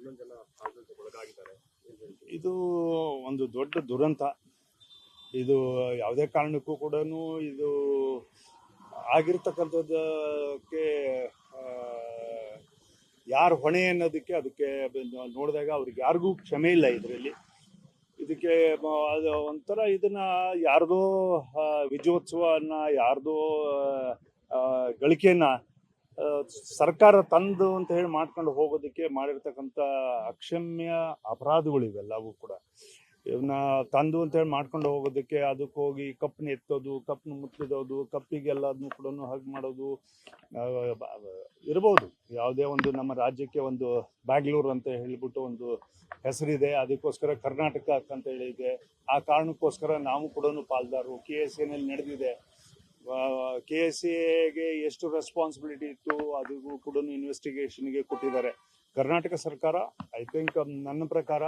11 ಜನ ಆಘಾತಕ್ಕೆ ಒಳಗಾಗಿದ್ದಾರೆ. ಇದು ಒಂದು ದೊಡ್ಡ ದುರಂತ. ಇದು ಯಾವುದೇ ಕಾರಣಕ್ಕೂ ಕೂಡ ಇದು ಆಗಿರ್ತಕ್ಕಂಥದ್ದಕ್ಕೆ ಯಾರು ಹೊಣೆ ಅನ್ನೋದಕ್ಕೆ ಅದಕ್ಕೆ ನೋಡಿದಾಗ ಅವ್ರಿಗೆ ಯಾರಿಗೂ ಕ್ಷಮೆ ಇಲ್ಲ ಇದರಲ್ಲಿ. ಇದಕ್ಕೆ ಅದು ಒಂಥರ ಇದನ್ನ ಯಾರ್ದೋ ವಿಜಯೋತ್ಸವನ ಯಾರ್ದೋ ಗಳಿಕೆಯನ್ನ ಸರ್ಕಾರ ತಂದು ಅಂತ ಹೇಳಿ ಮಾಡ್ಕೊಂಡು ಹೋಗೋದಕ್ಕೆ ಮಾಡಿರ್ತಕ್ಕಂಥ ಅಕ್ಷಮ್ಯ ಅಪರಾಧಗಳು ಇವೆಲ್ಲವೂ ಕೂಡ. ಇವನ್ನ ತಂದು ಅಂತ ಹೇಳಿ ಮಾಡ್ಕೊಂಡು ಹೋಗೋದಕ್ಕೆ ಅದಕ್ಕೆ ಹೋಗಿ ಕಪ್ಪನ್ನ ಎತ್ತೋದು, ಕಪ್ಪನ್ನ ಮುಚ್ಚಿದೋದು, ಕಪ್ಪಿಗೆಲ್ಲದನ್ನು ಕೂಡ ಹಗ್ ಮಾಡೋದು ಇರ್ಬೋದು. ಯಾವುದೇ ಒಂದು ನಮ್ಮ ರಾಜ್ಯಕ್ಕೆ ಒಂದು ಬ್ಯಾಂಗ್ಳೂರು ಅಂತ ಹೇಳಿಬಿಟ್ಟು ಒಂದು ಹೆಸರಿದೆ, ಅದಕ್ಕೋಸ್ಕರ ಕರ್ನಾಟಕ ಅಂತ ಹೇಳಿದೆ. ಆ ಕಾರಣಕ್ಕೋಸ್ಕರ ನಾವು ಕೂಡ ಪಾಲ್ದಾರರು. KSAನಲ್ಲಿ ನಡೆದಿದೆ. KSAಗೆ ಎಷ್ಟು ರೆಸ್ಪಾನ್ಸಿಬಿಲಿಟಿ ಇತ್ತು ಅದಕ್ಕೂ ಕೂಡ ಇನ್ವೆಸ್ಟಿಗೇಷನ್ಗೆ ಕೊಟ್ಟಿದ್ದಾರೆ ಕರ್ನಾಟಕ ಸರ್ಕಾರ. ಐ ಥಿಂಕ್ ನನ್ನ ಪ್ರಕಾರ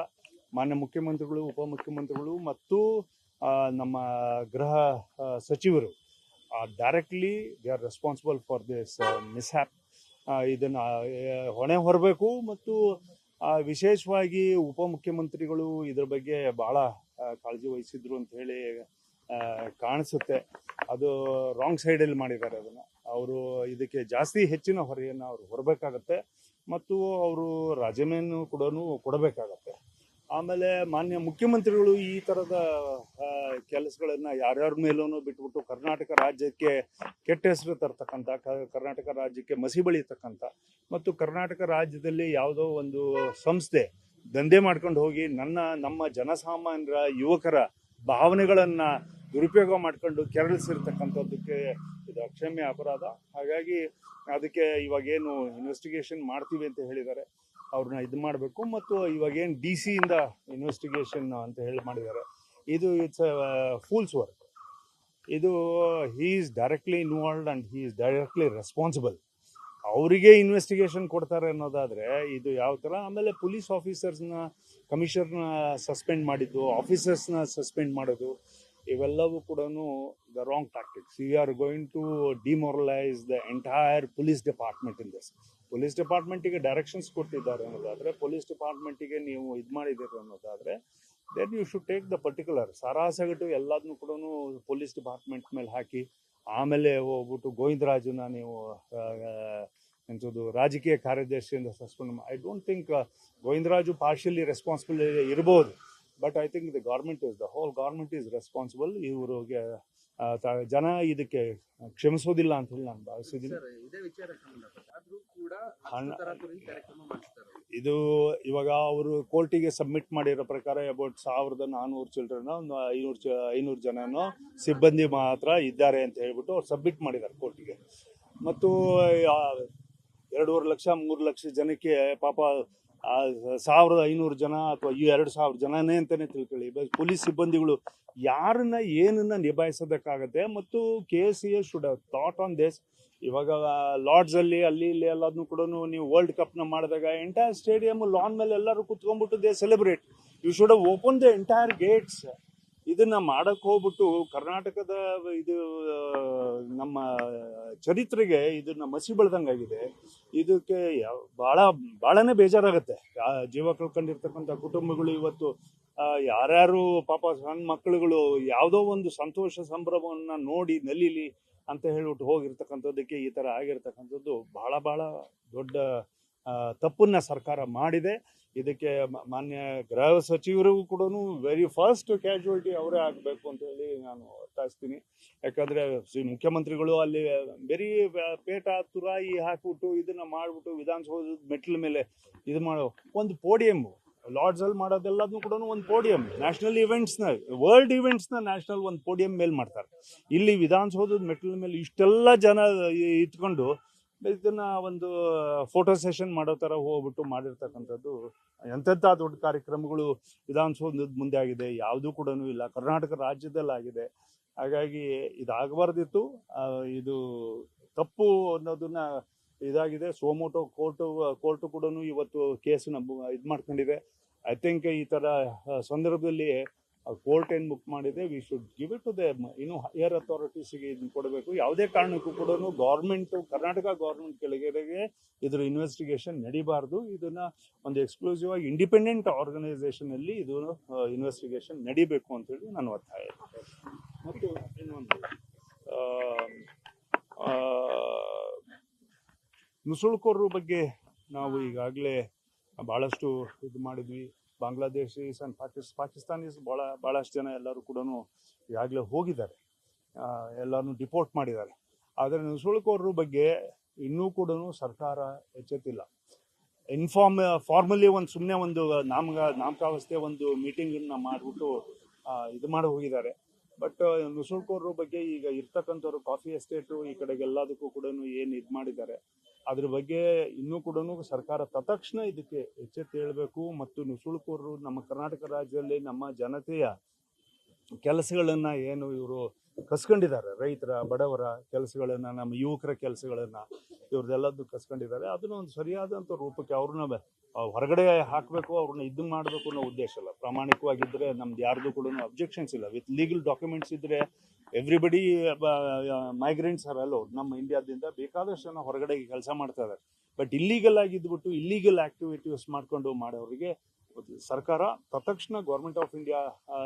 ಮಾನ್ಯ ಮುಖ್ಯಮಂತ್ರಿಗಳು, ಉಪಮುಖ್ಯಮಂತ್ರಿಗಳು ಮತ್ತು ನಮ್ಮ ಗೃಹ ಸಚಿವರು directly they are responsible for this mishap. ಇದನ್ನು ಹೊಣೆ ಹೊರಬೇಕು. ಮತ್ತು ವಿಶೇಷವಾಗಿ ಉಪಮುಖ್ಯಮಂತ್ರಿಗಳು ಇದ್ರ ಬಗ್ಗೆ ಭಾಳ ಕಾಳಜಿ ವಹಿಸಿದ್ರು ಅಂತ ಹೇಳಿ ಕಾಣಿಸುತ್ತೆ. ಅದು ರಾಂಗ್ ಸೈಡಲ್ಲಿ ಮಾಡಿದ್ದಾರೆ. ಅದನ್ನು ಅವರು ಇದಕ್ಕೆ ಜಾಸ್ತಿ ಹೆಚ್ಚಿನ ಹೊರೆಯನ್ನು ಅವರು ಹೊರಬೇಕಾಗತ್ತೆ ಮತ್ತು ಅವರು ರಾಜೀನಾಮೆಯನ್ನು ಕೂಡ ಕೊಡಬೇಕಾಗತ್ತೆ. ಆಮೇಲೆ ಮಾನ್ಯ ಮುಖ್ಯಮಂತ್ರಿಗಳು ಈ ಥರದ ಕೆಲಸಗಳನ್ನು ಯಾರ್ಯಾರ ಮೇಲೂ ಬಿಟ್ಬಿಟ್ಟು ಕರ್ನಾಟಕ ರಾಜ್ಯಕ್ಕೆ ಕೆಟ್ಟ ಹೆಸರು ತರ್ತಕ್ಕಂಥ, ಕರ್ನಾಟಕ ರಾಜ್ಯಕ್ಕೆ ಮಸಿ ಬಳಿತಕ್ಕಂಥ ಮತ್ತು ಕರ್ನಾಟಕ ರಾಜ್ಯದಲ್ಲಿ ಯಾವುದೋ ಒಂದು ಸಂಸ್ಥೆ ದಂಧೆ ಮಾಡ್ಕೊಂಡು ಹೋಗಿ ನಮ್ಮ ಜನಸಾಮಾನ್ಯರ ಯುವಕರ ಭಾವನೆಗಳನ್ನು ದುರುಪಯೋಗ ಮಾಡ್ಕೊಂಡು ಕೆರಳಿಸಿರ್ತಕ್ಕಂಥದ್ದಕ್ಕೆ ಇದು ಅಕ್ಷಮ್ಯ ಅಪರಾಧ. ಹಾಗಾಗಿ ಅದಕ್ಕೆ ಇವಾಗೇನು ಇನ್ವೆಸ್ಟಿಗೇಷನ್ ಮಾಡ್ತೀವಿ ಅಂತ ಹೇಳಿದ್ದಾರೆ, ಅವ್ರನ್ನ ಇದು ಮಾಡಬೇಕು. ಮತ್ತು ಇವಾಗೇನು DC ಇಂದ ಇನ್ವೆಸ್ಟಿಗೇಷನ್ ಅಂತ ಹೇಳಿ ಮಾಡಿದ್ದಾರೆ, ಇದು ಇಟ್ಸ್ ಫೂಲ್ಸ್ ವರ್ಕ್. ಇದು he is directly involved and he is directly responsible. ಅವರಿಗೆ ಇನ್ವೆಸ್ಟಿಗೇಷನ್ ಕೊಡ್ತಾರೆ ಅನ್ನೋದಾದರೆ ಇದು ಯಾವ ಥರ? ಆಮೇಲೆ ಪೊಲೀಸ್ ಆಫೀಸರ್ಸ್ನ, ಕಮಿಷನರ್ನ ಸಸ್ಪೆಂಡ್ ಮಾಡಿದ್ದು, ಆಫೀಸರ್ಸ್ನ ಸಸ್ಪೆಂಡ್ ಮಾಡೋದು, ಇವೆಲ್ಲವೂ ಕೂಡ the wrong tactics. You are going to demoralise the entire police department in this. Police ಡಿಪಾರ್ಟ್ಮೆಂಟಿಗೆ ಡೈರೆಕ್ಷನ್ಸ್ ಕೊಟ್ಟಿದ್ದಾರೆ ಅನ್ನೋದಾದರೆ, ಪೊಲೀಸ್ ಡಿಪಾರ್ಟ್ಮೆಂಟಿಗೆ ನೀವು ಇದು ಮಾಡಿದ್ದೀರಿ ಅನ್ನೋದಾದರೆ, then you should take the particular ಸಾರಾಸಗಟು ಎಲ್ಲದನ್ನೂ ಕೂಡ ಪೊಲೀಸ್ ಡಿಪಾರ್ಟ್ಮೆಂಟ್ ಮೇಲೆ ಹಾಕಿ ಆಮೇಲೆ ಹೋಗ್ಬಿಟ್ಟು ಗೋವಿಂದರಾಜನ ನೀವು ಎಂಥದ್ದು ರಾಜಕೀಯ ಕಾರ್ಯದರ್ಶಿಯಿಂದ suspend. I don't think Govindaraju partially responsible ಇರ್ಬೋದು, but I think the whole government is responsible. ಇವ್ರಿಗೆ ಜನ ಇದಕ್ಕೆ ಕ್ಷಮಿಸೋದಿಲ್ಲ ಅಂತ ಹೇಳಿ ನಾನು ಭಾವಿಸಿದ್ದೀನಿ. ಇದು ಇವಾಗ ಅವರು ಕೋರ್ಟಿಗೆ ಸಬ್ಮಿಟ್ ಮಾಡಿರೋ ಪ್ರಕಾರ ಅಬೌಟ್ 1400 ಚಿಲ್ಡ್ರನ್, ಒಂದು 500 ಜನನೋ ಸಿಬ್ಬಂದಿ ಮಾತ್ರ ಇದ್ದಾರೆ ಅಂತ ಹೇಳ್ಬಿಟ್ಟು ಅವ್ರು ಸಬ್ಮಿಟ್ ಮಾಡಿದ್ದಾರೆ ಕೋರ್ಟಿಗೆ. ಮತ್ತು 2.5 ಲಕ್ಷ 3 ಲಕ್ಷ ಜನಕ್ಕೆ ಪಾಪ 1500 ಜನ ಅಥವಾ 2000 ಜನನೇ ಅಂತಲೇ ತಿಳ್ಕೊಳ್ಳಿ. ಪೊಲೀಸ್ ಸಿಬ್ಬಂದಿಗಳು ಯಾರನ್ನ ಏನನ್ನ ನಿಭಾಯಿಸೋದಕ್ಕಾಗತ್ತೆ. ಮತ್ತು KSA should have thought on this. ಇವಾಗ ಲಾರ್ಡ್ಸಲ್ಲಿ ಅಲ್ಲಿ ಇಲ್ಲಿ ಎಲ್ಲದನ್ನು ಕೂಡ ನೀವು ವರ್ಲ್ಡ್ ಕಪ್ನ ಮಾಡಿದಾಗ ಎಂಟೈರ್ ಸ್ಟೇಡಿಯಂ ಲಾನ್ ಮೇಲೆ ಎಲ್ಲರೂ ಕುತ್ಕೊಂಡ್ಬಿಟ್ಟು they celebrate. You should have open the entire gates. ಇದನ್ನ ಮಾಡಕ್ಕೆ ಹೋಗ್ಬಿಟ್ಟು ಕರ್ನಾಟಕದ ಇದು ನಮ್ಮ ಚರಿತ್ರೆಗೆ ಇದನ್ನ ಮಸಿ ಬೆಳೆದಂಗಾಗಿದೆ. ಇದಕ್ಕೆ ಭಾಳನೇ ಬೇಜಾರಾಗುತ್ತೆ. ಜೀವ ಕಳ್ಕೊಂಡಿರ್ತಕ್ಕಂಥ ಕುಟುಂಬಗಳು ಇವತ್ತು ಯಾರ್ಯಾರು ಪಾಪ ಸಣ್ಣ ಮಕ್ಕಳುಗಳು ಯಾವುದೋ ಒಂದು ಸಂತೋಷ ಸಂಭ್ರಮವನ್ನು ನೋಡಿ ನಲಿಲಿ ಅಂತ ಹೇಳ್ಬಿಟ್ಟು ಹೋಗಿರ್ತಕ್ಕಂಥದ್ದಕ್ಕೆ ಈ ಥರ ಆಗಿರ್ತಕ್ಕಂಥದ್ದು ಬಹಳ ದೊಡ್ಡ ತಪ್ಪನ್ನ ಸರ್ಕಾರ ಮಾಡಿದೆ. ಇದಕ್ಕೆ ಮಾನ್ಯ ಗೃಹ ಸಚಿವರಿಗೂ ಕೂಡ ವೆರಿ ಫಸ್ಟ್ ಕ್ಯಾಶುಯಾಲಿಟಿ ಅವರೇ ಆಗಬೇಕು ಅಂತ ಹೇಳಿ ನಾನು ಒತ್ತಾಯಿಸ್ತೀನಿ. ಯಾಕಂದರೆ ಮುಖ್ಯಮಂತ್ರಿಗಳು ಅಲ್ಲಿ ಬರೀ ಪೇಟ ತುರಾಯಿ ಹಾಕ್ಬಿಟ್ಟು ಇದನ್ನು ಮಾಡಿಬಿಟ್ಟು ವಿಧಾನಸೌಧದ ಮೆಟ್ಲ ಮೇಲೆ ಇದು ಮಾಡೋ ಒಂದು ಪೋಡಿಯಮ್ಮು ಲಾರ್ಡ್ಸಲ್ಲಿ ಮಾಡೋದೆಲ್ಲದನ್ನು ಕೂಡ ಒಂದು ಪೋಡಿಯಂ, ನ್ಯಾಷನಲ್ ಇವೆಂಟ್ಸ್ನ, ವರ್ಲ್ಡ್ ಇವೆಂಟ್ಸ್ನ ನ್ಯಾಷನಲ್ ಒಂದು ಪೋಡಿಯಂ ಮೇಲೆ ಮಾಡ್ತಾರೆ. ಇಲ್ಲಿ ವಿಧಾನಸೌಧದ ಮೆಟ್ಲ ಮೇಲೆ ಇಷ್ಟೆಲ್ಲ ಜನ ಇಟ್ಕೊಂಡು ಇದನ್ನ ಒಂದು ಫೋಟೋ ಸೆಷನ್ ಮಾಡೋ ಥರ ಹೋಗ್ಬಿಟ್ಟು ಮಾಡಿರ್ತಕ್ಕಂಥದ್ದು ಎಂತೆಂಥ ದೊಡ್ಡ ಕಾರ್ಯಕ್ರಮಗಳು ವಿಧಾನಸೌಧದ ಮುಂದೆ ಆಗಿದೆ, ಯಾವುದೂ ಕೂಡ ಇಲ್ಲ, ಕರ್ನಾಟಕ ರಾಜ್ಯದಲ್ಲಾಗಿದೆ. ಹಾಗಾಗಿ ಇದಾಗಬಾರ್ದಿತ್ತು. ಇದು ತಪ್ಪು ಅನ್ನೋದನ್ನ ಇದಾಗಿದೆ. ಸೋಮೋಟೋ ಕೋರ್ಟು ಕೂಡ ಇವತ್ತು ಕೇಸನ್ನ ಇದು ಮಾಡ್ಕೊಂಡಿದೆ. ಐ ಥಿಂಕ್ ಈ ಥರ ಸಂದರ್ಭದಲ್ಲಿ ಕೋರ್ಟ್ ಏನು ಬುಕ್ ಮಾಡಿದೆ we should give it to the ಇನ್ನು ಹೈಯರ್ ಅಥಾರಿಟೀಸ್ಗೆ ಇದನ್ನ ಕೊಡಬೇಕು. ಯಾವುದೇ ಕಾರಣಕ್ಕೂ ಕೂಡ ಗೌರ್ಮೆಂಟ್, ಕರ್ನಾಟಕ ಗೌರ್ಮೆಂಟ್ ಕೆಳಗಡೆಗೆ ಇದ್ರ ಇನ್ವೆಸ್ಟಿಗೇಷನ್ ನಡಿಬಾರ್ದು. ಇದನ್ನ ಒಂದು ಎಕ್ಸ್ಕ್ಲೂಸಿವ್ ಆಗಿ ಇಂಡಿಪೆಂಡೆಂಟ್ ಆರ್ಗನೈಸೇಷನ್ ಅಲ್ಲಿ ಇದು ಇನ್ವೆಸ್ಟಿಗೇಷನ್ ನಡಿಬೇಕು ಅಂತೇಳಿ ನನ್ನ ಒತ್ತಾಯ. ಮತ್ತು ಇನ್ನೊಂದು ನುಸುಳುಕೋರರ ಬಗ್ಗೆ ನಾವು ಈಗಾಗಲೇ ಭಾಳಷ್ಟು ಇದು ಮಾಡಿದ್ವಿ. ಬಾಂಗ್ಲಾದೇಶೀಸ್ ಆ್ಯಂಡ್ ಪಾಕಿಸ್ತಾನೀಸ್ ಭಾಳಷ್ಟು ಜನ ಎಲ್ಲರೂ ಕೂಡ ಈಗಾಗಲೇ ಹೋಗಿದ್ದಾರೆ, ಎಲ್ಲರನ್ನೂ ಡಿಪೋರ್ಟ್ ಮಾಡಿದ್ದಾರೆ. ಆದರೆ ನುಸುಳುಕೋರರ ಬಗ್ಗೆ ಇನ್ನೂ ಕೂಡ ಸರ್ಕಾರ ಎಚ್ಚೆತ್ತಿಲ್ಲ. ಫಾರ್ಮಲಿ ಸುಮ್ಮನೆ ಒಂದು ನಾಮಕಾವಸ್ಥೆ ಒಂದು ಮೀಟಿಂಗನ್ನು ಮಾಡಿಬಿಟ್ಟು ಇದು ಮಾಡಿ ಹೋಗಿದ್ದಾರೆ. ಬಟ್ ನುಸುಳುಕೋರರ ಬಗ್ಗೆ ಈಗ ಇರ್ತಕ್ಕಂಥವ್ರು ಕಾಫಿ ಎಸ್ಟೇಟು ಈ ಕಡೆಗೆಲ್ಲದಕ್ಕೂ ಕೂಡ ಏನು ಇದು ಮಾಡಿದ್ದಾರೆ, ಅದ್ರ ಬಗ್ಗೆ ಇನ್ನೂ ಕೂಡ ಸರ್ಕಾರ ತತ್ಕ್ಷಣ ಇದಕ್ಕೆ ಎಚ್ಚೆತ್ತು ಹೇಳಬೇಕು. ಮತ್ತು ನುಸುಳುಕೋರರು ನಮ್ಮ ಕರ್ನಾಟಕ ರಾಜ್ಯದಲ್ಲಿ ನಮ್ಮ ಜನತೆಯ ಕೆಲಸಗಳನ್ನ ಏನು ಇವರು ಕಸ್ಕೊಂಡಿದ್ದಾರೆ, ರೈತರ ಬಡವರ ಕೆಲಸಗಳನ್ನ, ನಮ್ಮ ಯುವಕರ ಕೆಲಸಗಳನ್ನ ಇವ್ರದ್ದೆಲ್ಲದ್ದು ಕಸ್ಕೊಂಡಿದ್ದಾರೆ. ಅದನ್ನ ಒಂದು ಸರಿಯಾದಂಥ ರೂಪಕ್ಕೆ ಅವ್ರನ್ನ ಹೊರಗಡೆ ಹಾಕಬೇಕು, ಅವ್ರನ್ನ ಇದು ಮಾಡಬೇಕು ಅನ್ನೋ ಉದ್ದೇಶ ಅಲ್ಲ. ಪ್ರಾಮಾಣಿಕವಾಗಿದ್ದರೆ ನಮ್ದು ಯಾರ್ದು ಕೂಡ ಅಬ್ಜೆಕ್ಷನ್ಸ್ ಇಲ್ಲ. ವಿತ್ ಲೀಗಲ್ ಡಾಕ್ಯುಮೆಂಟ್ಸ್ ಇದ್ರೆ ಎವ್ರಿಬಡಿ ಮೈಗ್ರೆಂಟ್ಸ್ ಆರ್ ಅಲೌಡ್. ನಮ್ಮ ಇಂಡಿಯಾದಿಂದ ಬೇಕಾದಷ್ಟು ಜನ ಹೊರಗಡೆ ಕೆಲಸ ಮಾಡ್ತಾ ಇದ್ದಾರೆ. ಬಟ್ ಇಲ್ಲೀಗಲ್ ಆಗಿದ್ಬಿಟ್ಟು ಇಲ್ಲೀಗಲ್ ಆಕ್ಟಿವಿಟೀಸ್ ಮಾಡ್ಕೊಂಡು ಮಾಡೋರಿಗೆ ಸರ್ಕಾರ ತತ್ಕ್ಷಣ ಗೌರ್ಮೆಂಟ್ ಆಫ್ ಇಂಡಿಯಾ